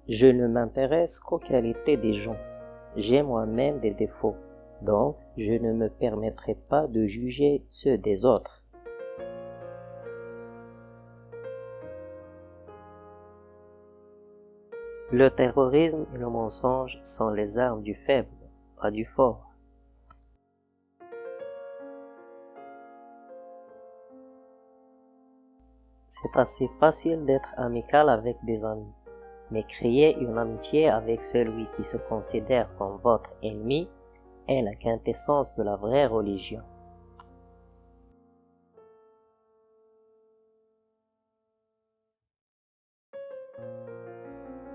Je ne m'intéresse qu'aux qualités des gens. J'ai moi-même des défauts, donc je ne me permettrai pas de juger ceux des autres. Le terrorisme et le mensonge sont les armes du faible, pas du fort. C'est assez facile d'être amical avec des amis, mais créer une amitié avec celui qui se considère comme votre ennemi est la quintessence de la vraie religion.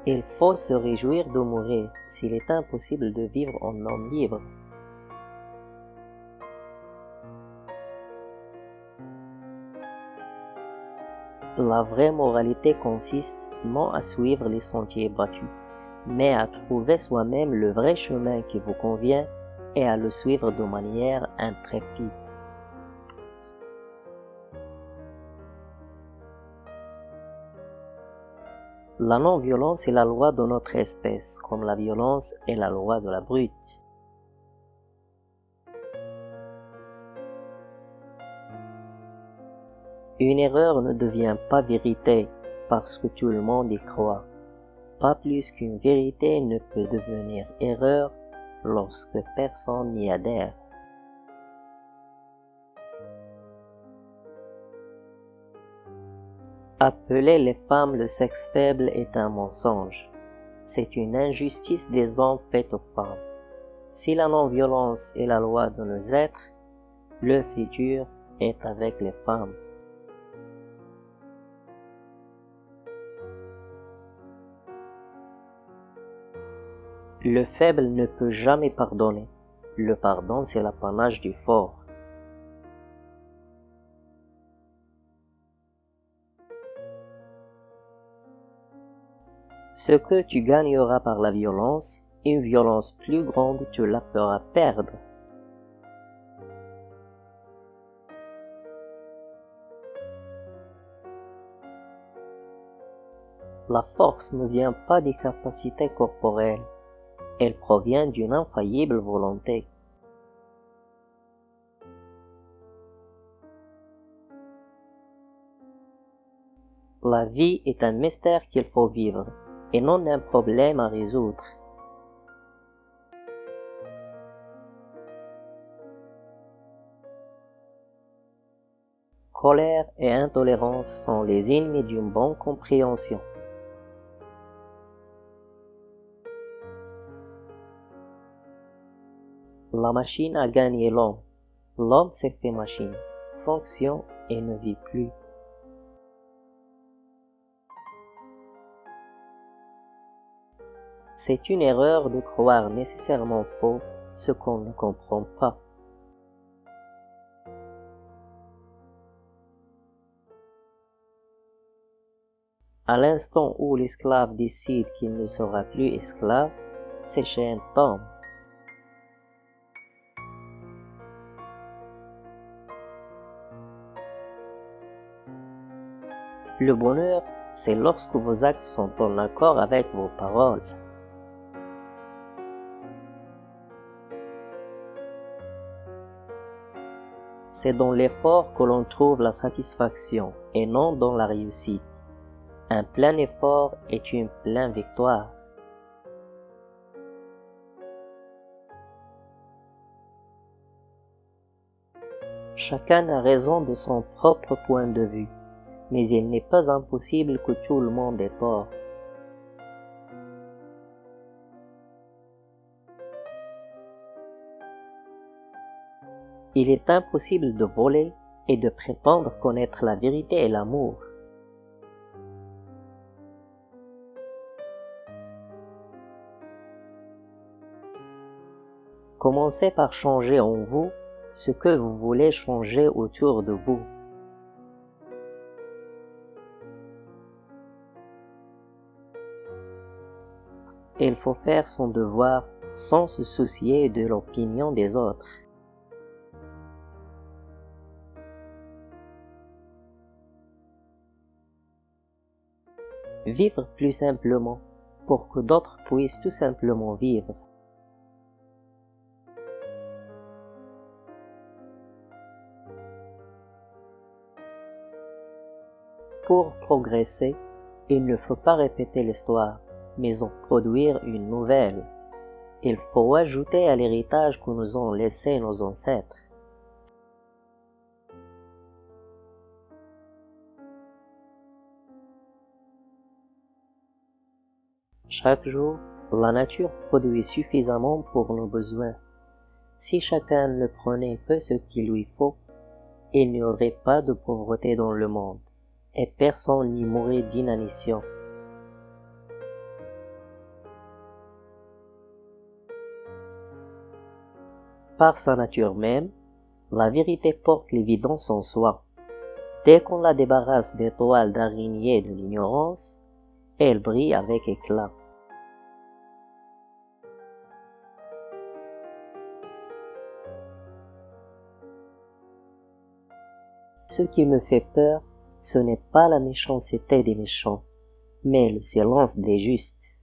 Il faut se réjouir de mourir s'il est impossible de vivre en homme libre. La vraie moralité consiste non à suivre les sentiers battus, mais à trouver soi-même le vrai chemin qui vous convient et à le suivre de manière intrépide. La non-violence est la loi de notre espèce, comme la violence est la loi de la brute. Une erreur ne devient pas vérité parce que tout le monde y croit, pas plus qu'une vérité ne peut devenir erreur lorsque personne n'y adhère. Appeler les femmes le sexe faible est un mensonge. C'est une injustice des hommes faite aux femmes. Si la non-violence est la loi de nos êtres, le futur est avec les femmes. Le faible ne peut jamais pardonner. Le pardon, c'est l'apanage du fort. Ce que tu gagneras par la violence, une violence plus grande te la fera perdre. La force ne vient pas des capacités corporelles, elle provient d'une infaillible volonté. La vie est un mystère qu'il faut vivre, et non un problème à résoudre. Colère et intolérance sont les ennemis d'une bonne compréhension. La machine a gagné l'homme. L'homme s'est fait machine, fonction et ne vit plus. C'est une erreur de croire nécessairement faux ce qu'on ne comprend pas. À l'instant où l'esclave décide qu'il ne sera plus esclave, ses chaînes tombent. Le bonheur, c'est lorsque vos actes sont en accord avec vos paroles. C'est dans l'effort que l'on trouve la satisfaction et non dans la réussite. Un plein effort est une pleine victoire. Chacun a raison de son propre point de vue, mais il n'est pas impossible que tout le monde ait tort. Il est impossible de voler et de prétendre connaître la vérité et l'amour. Commencez par changer en vous ce que vous voulez changer autour de vous. Il faut faire son devoir sans se soucier de l'opinion des autres. Vivre plus simplement, pour que d'autres puissent tout simplement vivre. Pour progresser, il ne faut pas répéter l'histoire, mais en produire une nouvelle. Il faut ajouter à l'héritage que nous ont laissé nos ancêtres. Chaque jour, la nature produit suffisamment pour nos besoins. Si chacun ne prenait que ce qu'il lui faut, il n'y aurait pas de pauvreté dans le monde, et personne n'y mourrait d'inanition. Par sa nature même, la vérité porte l'évidence en soi. Dès qu'on la débarrasse des toiles d'araignée de l'ignorance, elle brille avec éclat. Ce qui me fait peur, ce n'est pas la méchanceté des méchants, mais le silence des justes.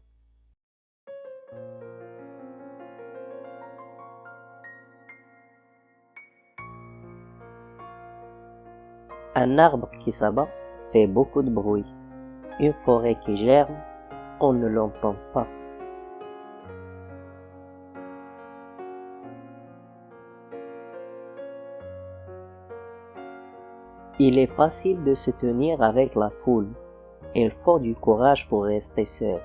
Un arbre qui s'abat fait beaucoup de bruit. Une forêt qui germe, on ne l'entend pas. Il est facile de se tenir avec la foule. Il faut du courage pour rester seul.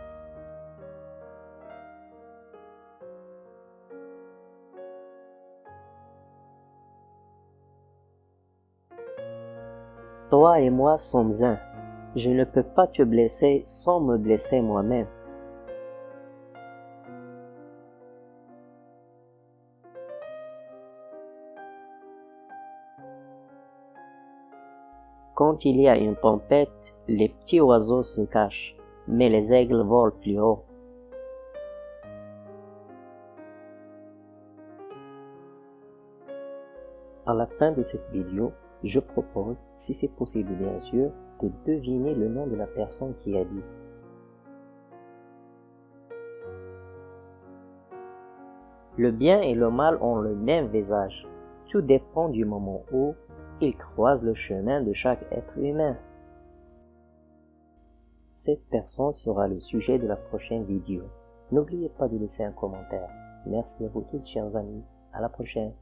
Toi et moi sommes un. Je ne peux pas te blesser sans me blesser moi-même. Quand il y a une tempête, les petits oiseaux se cachent, mais les aigles volent plus haut. À la fin de cette vidéo, je propose, si c'est possible bien sûr, de deviner le nom de la personne qui a dit. Le bien et le mal ont le même visage. Tout dépend du moment où ils croisent le chemin de chaque être humain. Cette personne sera le sujet de la prochaine vidéo. N'oubliez pas de laisser un commentaire. Merci à vous tous, chers amis. À la prochaine.